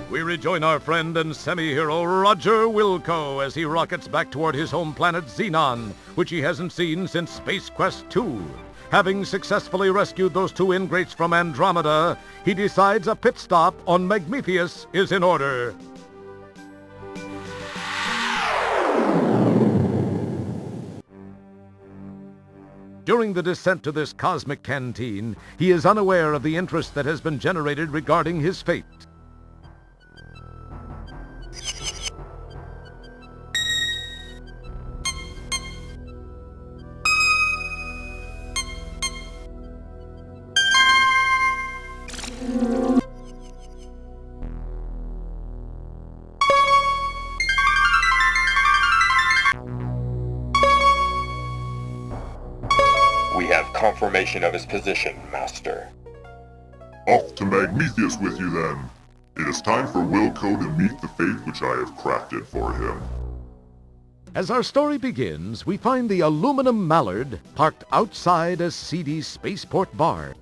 We rejoin our friend and semi-hero Roger Wilco as he rockets back toward his home planet Xenon, which he hasn't seen since Space Quest II. Having successfully rescued those two ingrates from Andromeda, he decides a pit stop on Magmethius is in order. During the descent to this cosmic canteen, he is unaware of the interest that has been generated regarding his fate. We have confirmation of his position, Master. Off to Magmethius with you, then. It is time for Wilco to meet the fate which I have crafted for him. As our story begins, we find the aluminum mallard parked outside a seedy spaceport bar.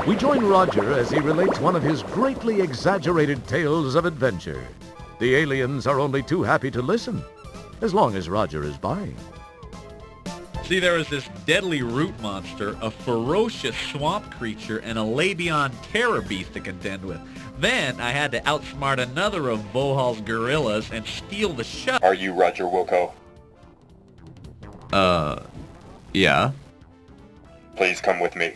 We join Roger as he relates one of his greatly exaggerated tales of adventure. The aliens are only too happy to listen, as long as Roger is by. See, there was this deadly root monster, a ferocious swamp creature, and a Labion terror beast to contend with. Then I had to outsmart another of Vohal's gorillas and steal the shuttle. Are you Roger Wilco? Yeah. Please come with me.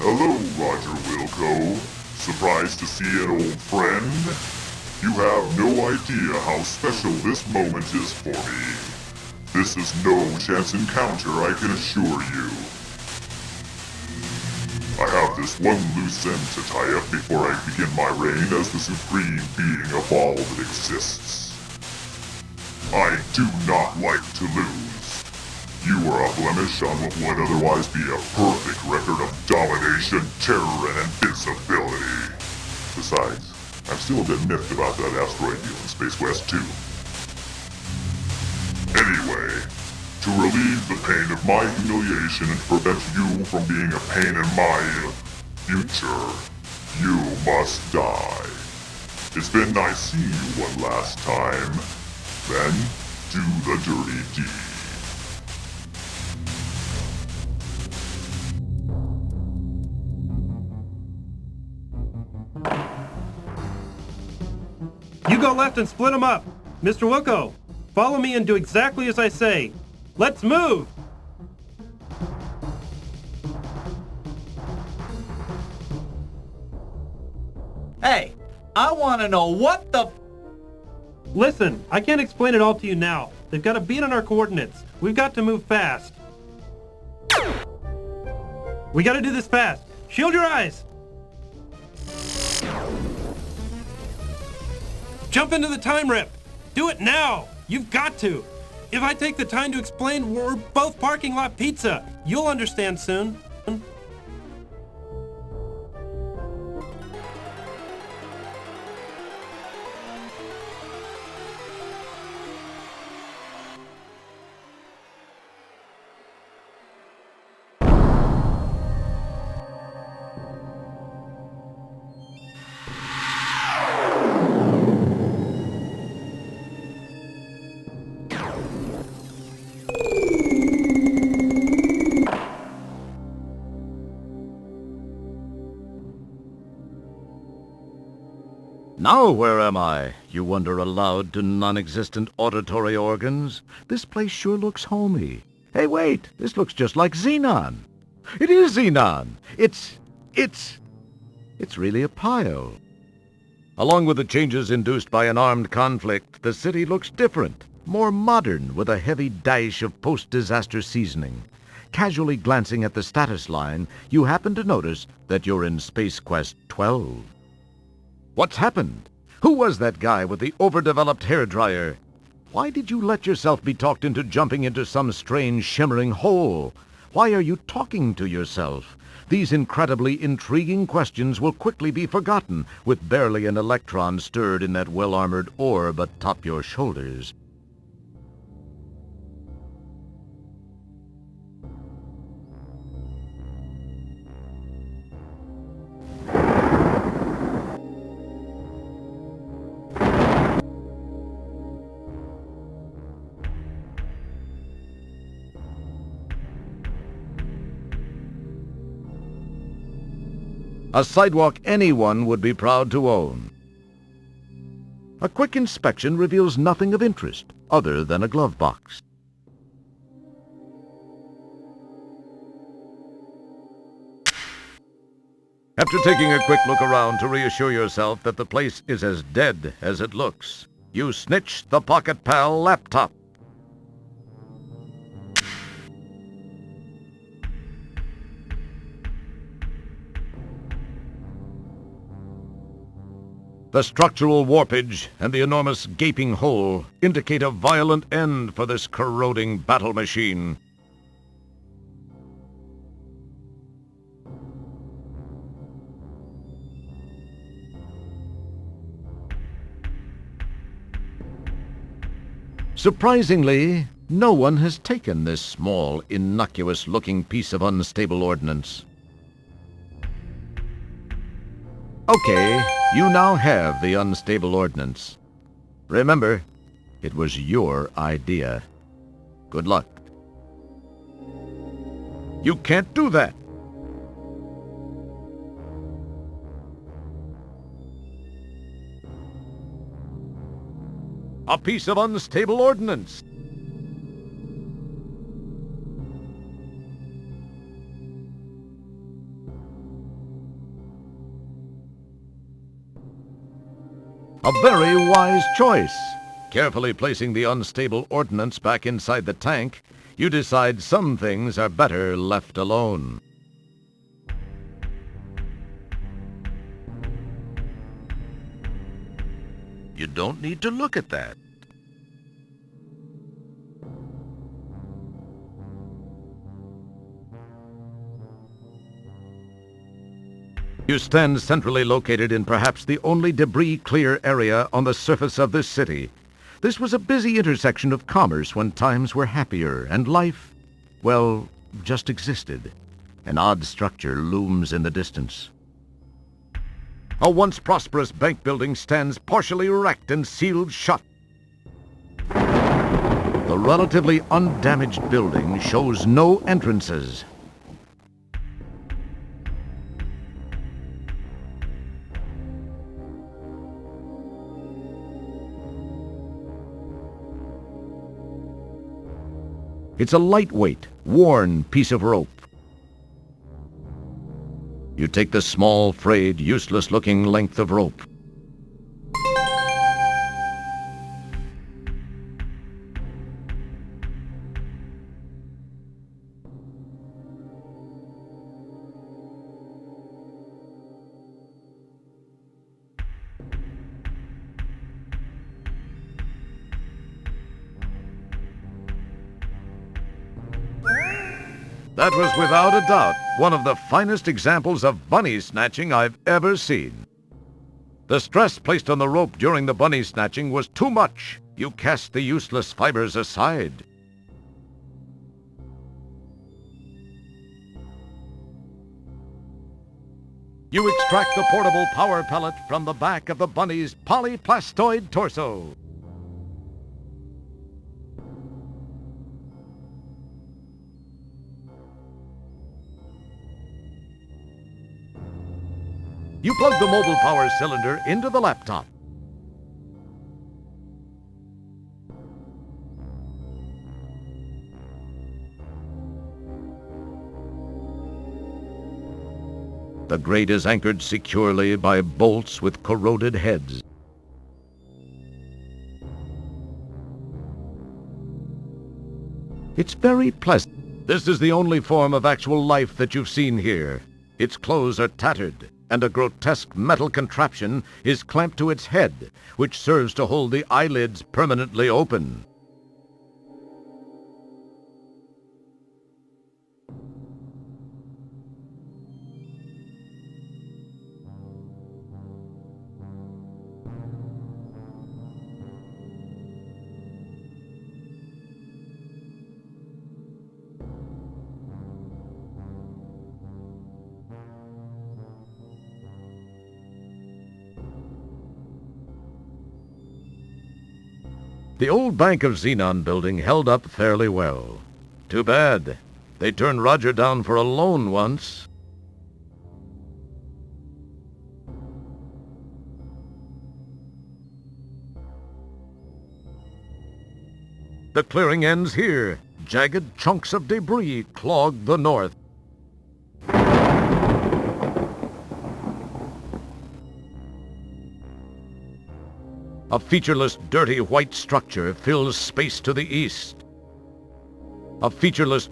Hello, Roger Wilco. Surprised to see an old friend? You have no idea how special this moment is for me. This is no chance encounter, I can assure you. I have this one loose end to tie up before I begin my reign as the supreme being of all that exists. I do not like to lose. You are a blemish on what would otherwise be a perfect record of domination, terror, and invincibility. Besides, I'm still a bit miffed about that asteroid deal in Space Quest II. Anyway, to relieve the pain of my humiliation and prevent you from being a pain in my future, you must die. It's been nice seeing you one last time. Then, do the dirty deed. You go left and split them up. Mr. Wilco, follow me and do exactly as I say. Let's move! Hey, I want to know what the... Listen, I can't explain it all to you now. They've got a beat on our coordinates. We've got to move fast. We gotta do this fast. Shield your eyes! Jump into the time rip! Do it now! You've got to! If I take the time to explain, we're both parking lot pizza. You'll understand soon. Now where am I? You wonder aloud to non-existent auditory organs. This place sure looks homey. Hey, wait! This looks just like Xenon. It is Xenon! It's really a pile. Along with the changes induced by an armed conflict, the city looks different, more modern, with a heavy dash of post-disaster seasoning. Casually glancing at the status line, you happen to notice that you're in Space Quest 12. What's happened? Who was that guy with the overdeveloped hairdryer? Why did you let yourself be talked into jumping into some strange shimmering hole? Why are you talking to yourself? These incredibly intriguing questions will quickly be forgotten with barely an electron stirred in that well-armored orb atop your shoulders. A sidewalk anyone would be proud to own. A quick inspection reveals nothing of interest other than a glove box. After taking a quick look around to reassure yourself that the place is as dead as it looks, you snitch the Pocket Pal laptop. The structural warpage and the enormous gaping hole indicate a violent end for this corroding battle machine. Surprisingly, no one has taken this small, innocuous-looking piece of unstable ordnance. Okay, you now have the unstable ordnance. Remember, it was your idea. Good luck. You can't do that! A piece of unstable ordnance! A very wise choice. Carefully placing the unstable ordnance back inside the tank, you decide some things are better left alone. You don't need to look at that. You stand centrally located in perhaps the only debris-clear area on the surface of this city. This was a busy intersection of commerce when times were happier, and life, well, just existed. An odd structure looms in the distance. A once prosperous bank building stands partially wrecked and sealed shut. The relatively undamaged building shows no entrances. It's a lightweight, worn piece of rope. You take the small, frayed, useless-looking length of rope. That was without a doubt one of the finest examples of bunny snatching I've ever seen. The stress placed on the rope during the bunny snatching was too much. You cast the useless fibers aside. You extract the portable power pellet from the back of the bunny's polyplastoid torso. You plug the mobile power cylinder into the laptop. The grate is anchored securely by bolts with corroded heads. It's very pleasant. This is the only form of actual life that you've seen here. Its clothes are tattered, and a grotesque metal contraption is clamped to its head, which serves to hold the eyelids permanently open. The old Bank of Xenon building held up fairly well. Too bad. They turned Roger down for a loan once. The clearing ends here. Jagged chunks of debris clog the north. A featureless, dirty white structure fills space to the east. A featureless,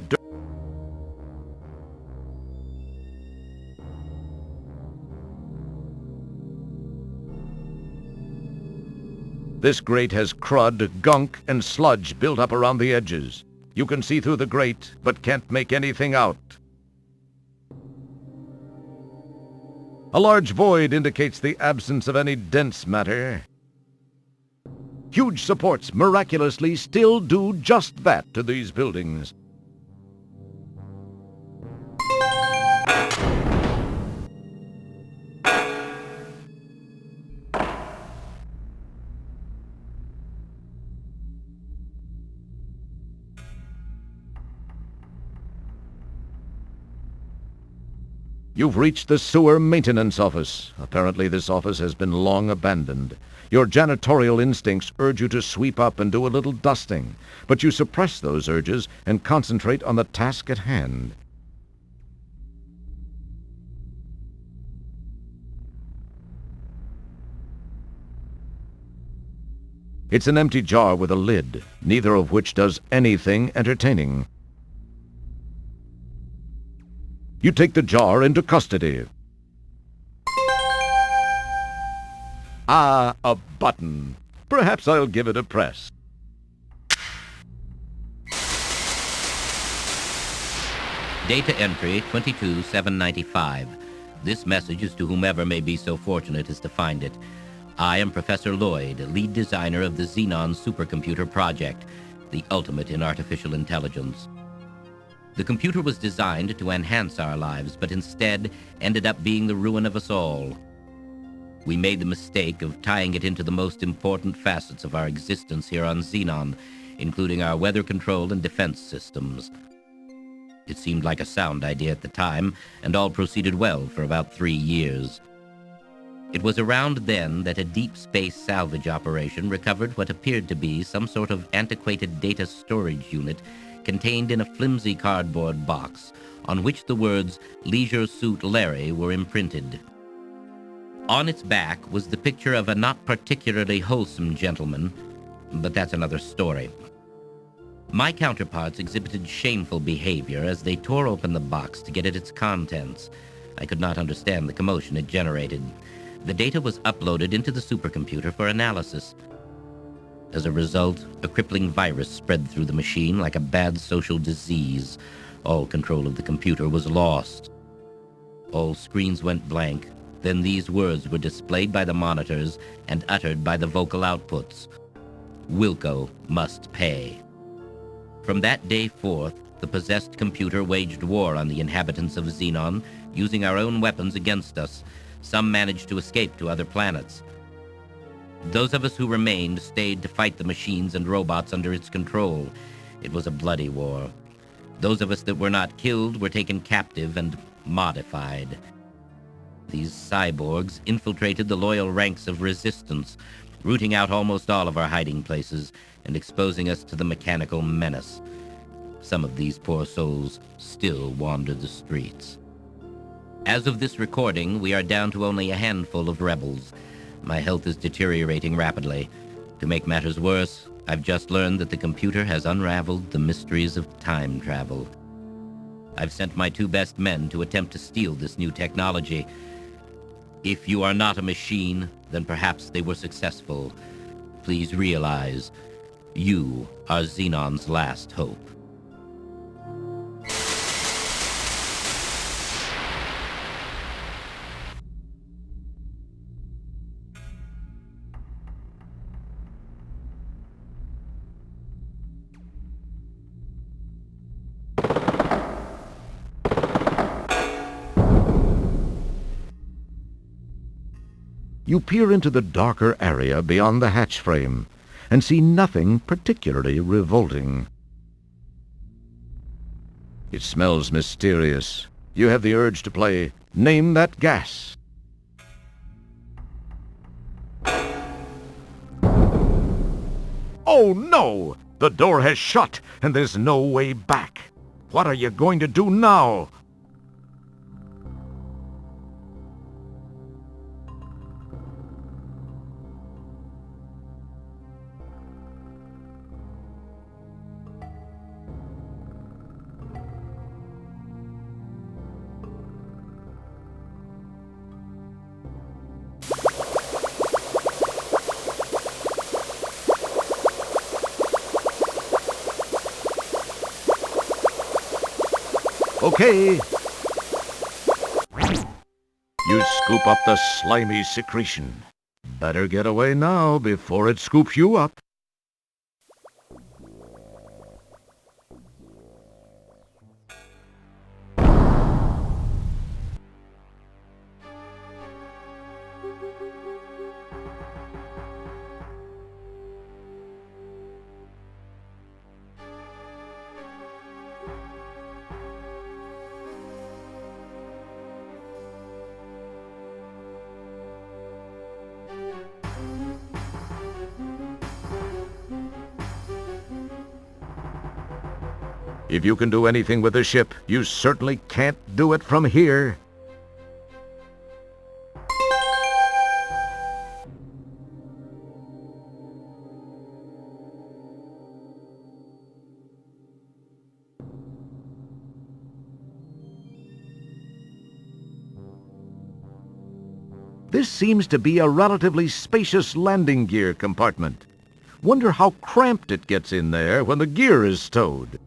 This grate has crud, gunk, and sludge built up around the edges. You can see through the grate, but can't make anything out. A large void indicates the absence of any dense matter. Huge supports miraculously still do just that to these buildings. You've reached the sewer maintenance office. Apparently this office has been long abandoned. Your janitorial instincts urge you to sweep up and do a little dusting, but you suppress those urges and concentrate on the task at hand. It's an empty jar with a lid, neither of which does anything entertaining. You take the jar into custody. Ah, a button. Perhaps I'll give it a press. Data entry 22795. This message is to whomever may be so fortunate as to find it. I am Professor Lloyd, lead designer of the Xenon supercomputer project, the ultimate in artificial intelligence. The computer was designed to enhance our lives, but instead ended up being the ruin of us all. We made the mistake of tying it into the most important facets of our existence here on Xenon, including our weather control and defense systems. It seemed like a sound idea at the time, and all proceeded well for about 3 years. It was around then that a deep space salvage operation recovered what appeared to be some sort of antiquated data storage unit contained in a flimsy cardboard box on which the words "Leisure Suit Larry" were imprinted. On its back was the picture of a not particularly wholesome gentleman, but that's another story. My counterparts exhibited shameful behavior as they tore open the box to get at its contents. I could not understand the commotion it generated. The data was uploaded into the supercomputer for analysis. As a result, a crippling virus spread through the machine like a bad social disease. All control of the computer was lost. All screens went blank. Then these words were displayed by the monitors and uttered by the vocal outputs. Wilco must pay. From that day forth, the possessed computer waged war on the inhabitants of Xenon, using our own weapons against us. Some managed to escape to other planets. Those of us who remained stayed to fight the machines and robots under its control. It was a bloody war. Those of us that were not killed were taken captive and modified. These cyborgs infiltrated the loyal ranks of resistance, rooting out almost all of our hiding places and exposing us to the mechanical menace. Some of these poor souls still wander the streets. As of this recording, we are down to only a handful of rebels. My health is deteriorating rapidly. To make matters worse, I've just learned that the computer has unraveled the mysteries of time travel. I've sent my 2 best men to attempt to steal this new technology. If you are not a machine, then perhaps they were successful. Please realize, you are Xenon's last hope. You peer into the darker area beyond the hatch frame and see nothing particularly revolting. It smells mysterious. You have the urge to play Name That Gas. Oh no! The door has shut and there's no way back. What are you going to do now? Okay. You scoop up the slimy secretion. Better get away now before it scoops you up. If you can do anything with the ship, you certainly can't do it from here. This seems to be a relatively spacious landing gear compartment. Wonder how cramped it gets in there when the gear is stowed.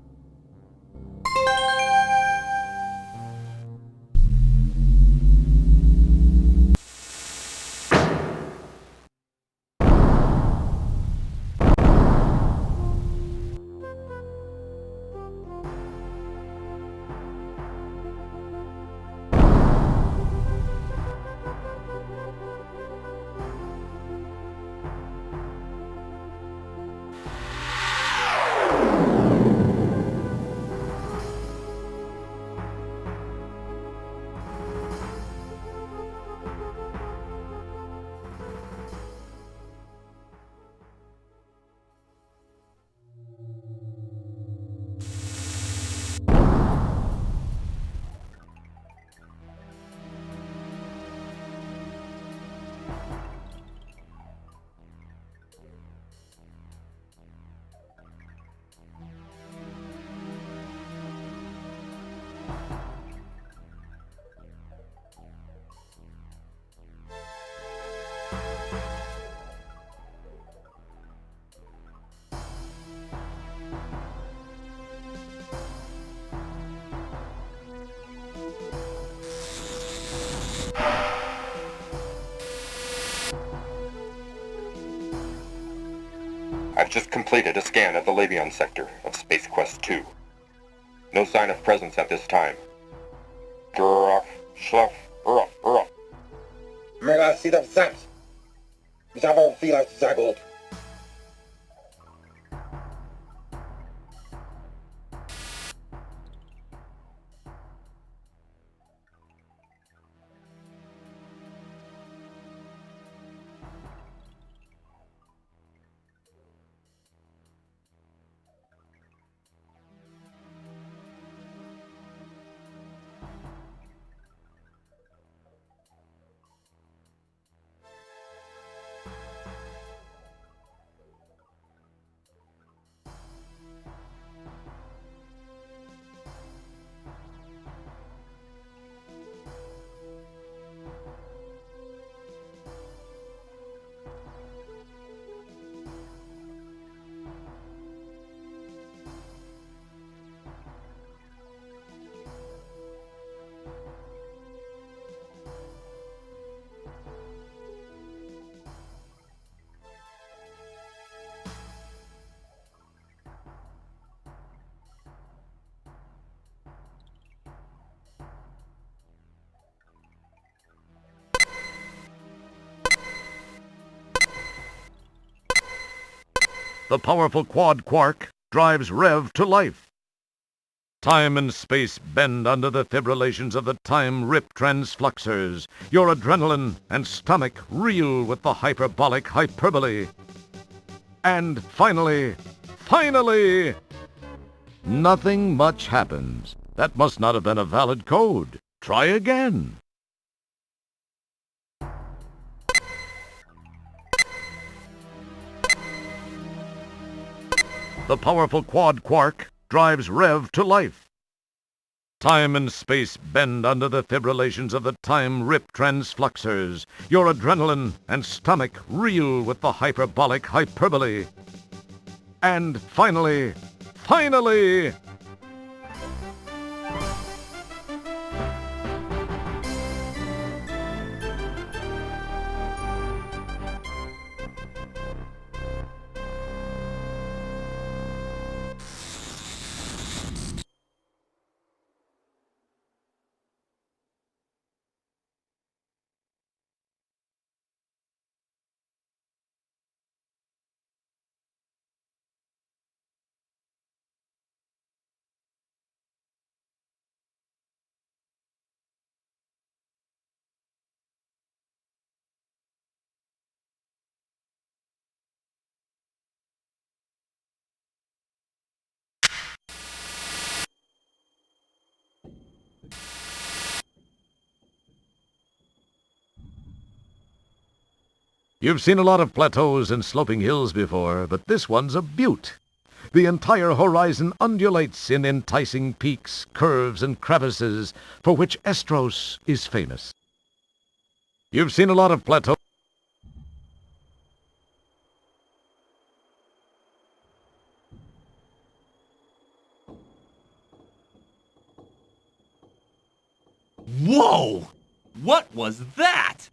I've just completed a scan of the Labion sector of Space Quest 2. No sign of presence at this time. Gruff, schluff, ruff, ruff. Mela seed of that. Nous avons vu la zagold. The powerful quad quark drives Rev to life. Time and space bend under the fibrillations of the time-rip transfluxers. Your adrenaline and stomach reel with the hyperbolic hyperbole. And finally, nothing much happens. That must not have been a valid code. Try again. The powerful quad quark drives Rev to life. Time and space bend under the fibrillations of the time-rip transfluxers. Your adrenaline and stomach reel with the hyperbolic hyperbole. And finally, You've seen a lot of plateaus and sloping hills before, but this one's a butte. The entire horizon undulates in enticing peaks, curves, and crevices for which Estros is famous. You've seen a lot of plateaus. Whoa! What was that?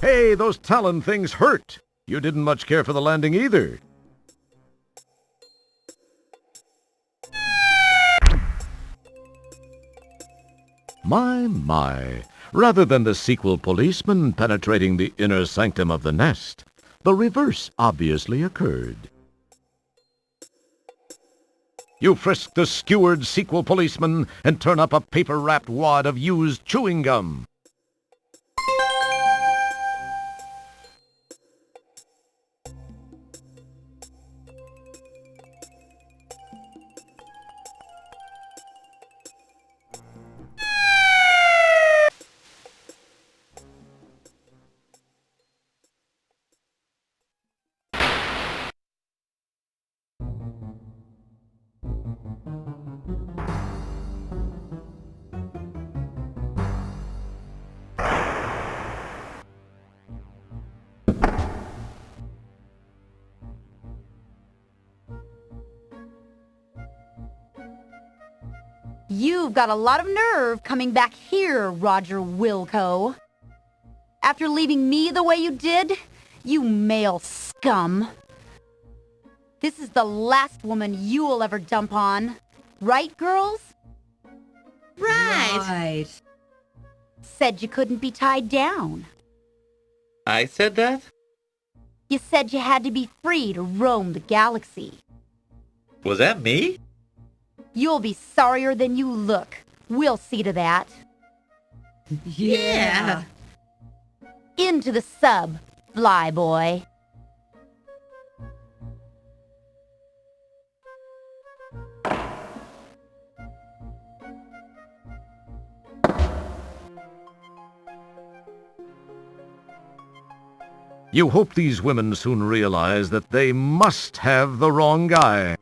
Hey, those Talon things hurt. You didn't much care for the landing either. My. Rather than the sequel policeman penetrating the inner sanctum of the nest, the reverse obviously occurred. You frisk the skewered sequel policeman and turn up a paper-wrapped wad of used chewing gum. You've got a lot of nerve coming back here, Roger Wilco. After leaving me the way you did, you male scum. This is the last woman you'll ever dump on. Right, girls? Right. Said you couldn't be tied down. I said that? You said you had to be free to roam the galaxy. Was that me? You'll be sorrier than you look. We'll see to that. Yeah. Into the sub, flyboy. You hope these women soon realize that they must have the wrong guy.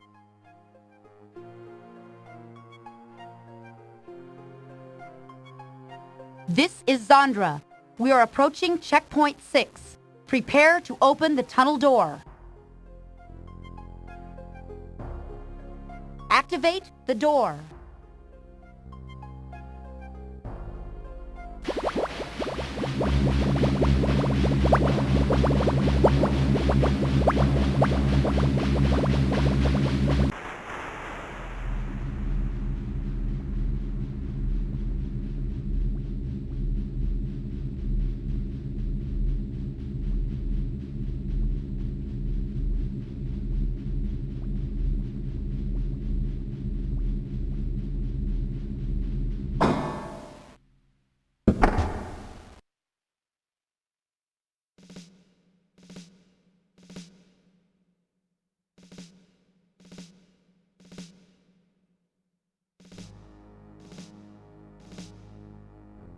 This is Zandra. We are approaching checkpoint 6. Prepare to open the tunnel door. Activate the door.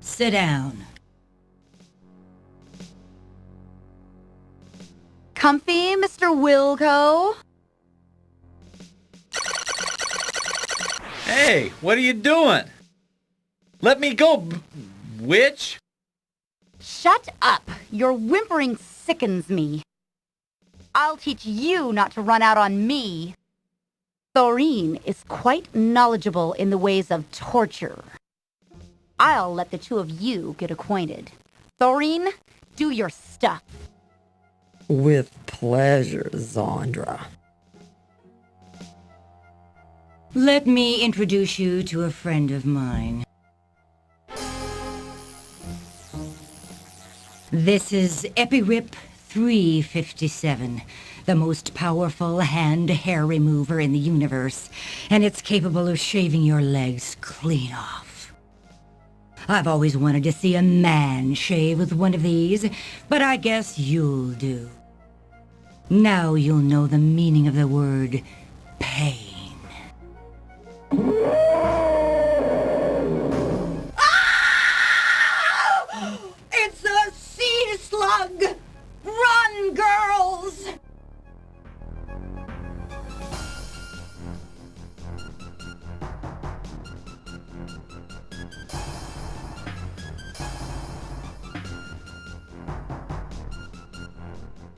Sit down. Comfy, Mr. Wilco? Hey, what are you doing? Let me go, witch! Shut up! Your whimpering sickens me. I'll teach you not to run out on me. Thorine is quite knowledgeable in the ways of torture. I'll let the two of you get acquainted. Thorine, do your stuff. With pleasure, Zandra. Let me introduce you to a friend of mine. This is Epirip 357, the most powerful hand-hair remover in the universe, and it's capable of shaving your legs clean off. I've always wanted to see a man shave with one of these, but I guess you'll do. Now you'll know the meaning of the word pain. Ah! It's a sea slug! Run, girls!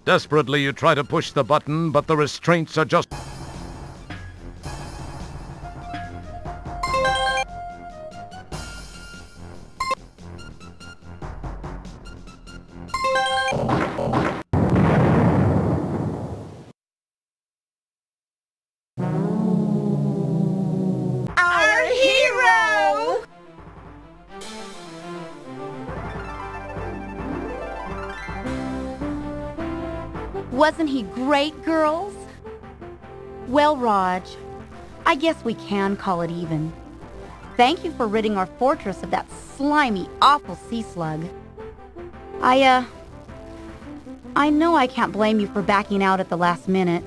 Desperately, you try to push the button, but the restraints are just... Our hero! Wasn't he great, girls? Well, Raj, I guess we can call it even. Thank you for ridding our fortress of that slimy, awful sea slug. I know I can't blame you for backing out at the last minute.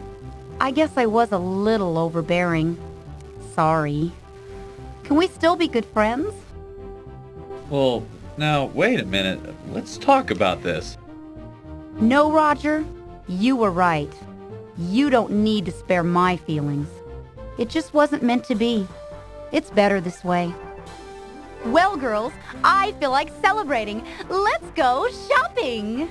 I guess I was a little overbearing. Sorry. Can we still be good friends? Well, now, wait a minute. Let's talk about this. No, Roger. You were right. You don't need to spare my feelings. It just wasn't meant to be. It's better this way. Well, girls, I feel like celebrating. Let's go shopping!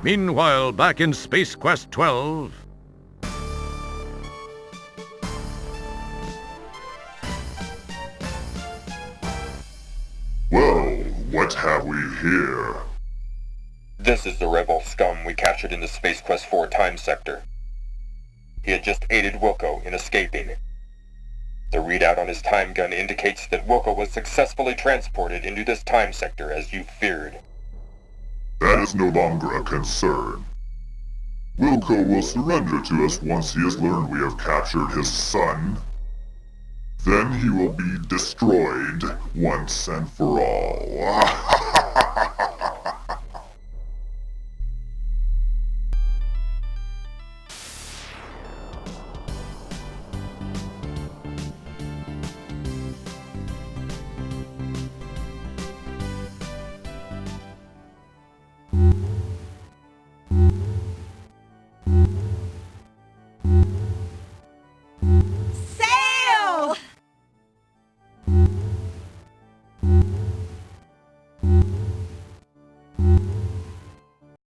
Meanwhile, back in Space Quest 12... Well, what have we here? This is the rebel scum we captured in the Space Quest 4 time sector. He had just aided Wilco in escaping. The readout on his time gun indicates that Wilco was successfully transported into this time sector as you feared. That is no longer a concern. Wilco will surrender to us once he has learned we have captured his son. Then he will be destroyed once and for all. you.